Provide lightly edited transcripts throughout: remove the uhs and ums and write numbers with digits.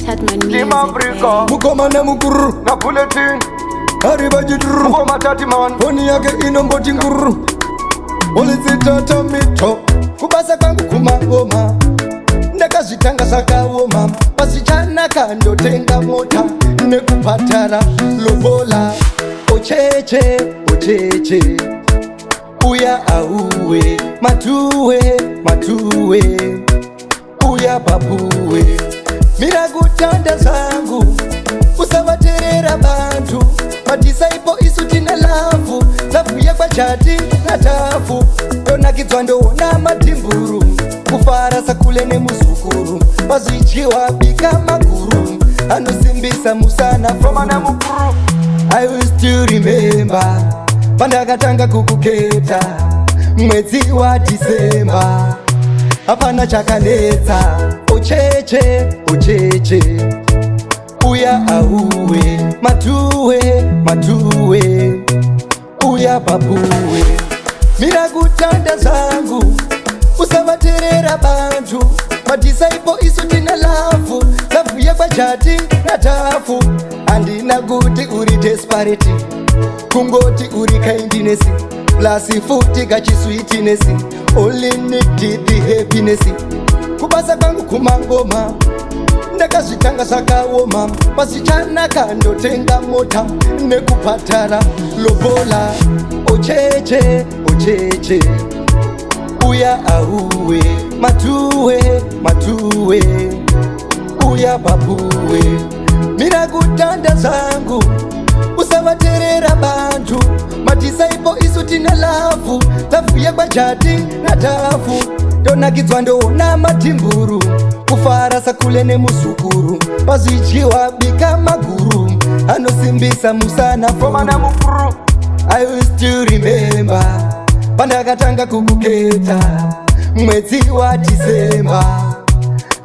Tatman Music. Team Africa. Mukoma na mukuru Na bulletin. Hariba jiduru Mukoma tati man. Foni yake inomboti nguru Olizitata mito Kubasa kwangu kumangoma Ndakazitanga sakawoma Pasichana kando tenga mota Nekupatara lobola Ocheche, ocheche Uya auwe Matuwe, matuwe Uya babuwe Miragutanda zangu Usawaterera bantu Madisaipo isutina lavu Zafuye kwa chati na tafu Yonakidzwa ndoona matimburu Kufarasa kulene muzukuru Wazichiwa bika maguru Anosimbisa musana Fomana mukuru. I will still remember Pandakatanga kukuketa Mwezi wa Disemba Hapana chakaneta Ocheche, ocheche Uya auwe Matuwe, matuwe Uya babuwe Miragutanda zangu Usawaterera bantu Madisaipo isutina lavu Zafuye kwa chati na tafu Andina guti uri desperate Kungoti uri kindness Plasi futi kachi sweetness Only need the happiness Kubasa kwangu kumangoma Ndakazitanga sakawoma Pasichana kando tenga mota Nekupatara lobola Ocheche, ocheche Uya auwe Matuwe, matuwe Uya babuwe Miragutanda zangu Usawaterera bantu Madisaipo isutina lavu Zafuye kwa chati na tafu Yonakidzwa ndoona matimburu Kufarasa kulene musukuru Pazichiwa bika maguru Anosimbisa musana Fomana mukuru. I will still remember Pandakatanga kukuketa Mwezi wa Disemba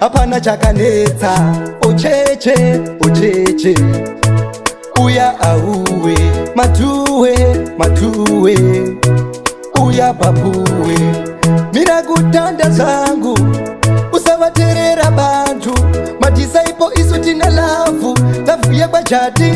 Hapana chakaneta Ocheche, ocheche Uya auwe Matuwe, matuwe Uya babuwe Miragutanda zangu Usawaterera bantu Madisaipo isutina lavu Zafuye kwa chati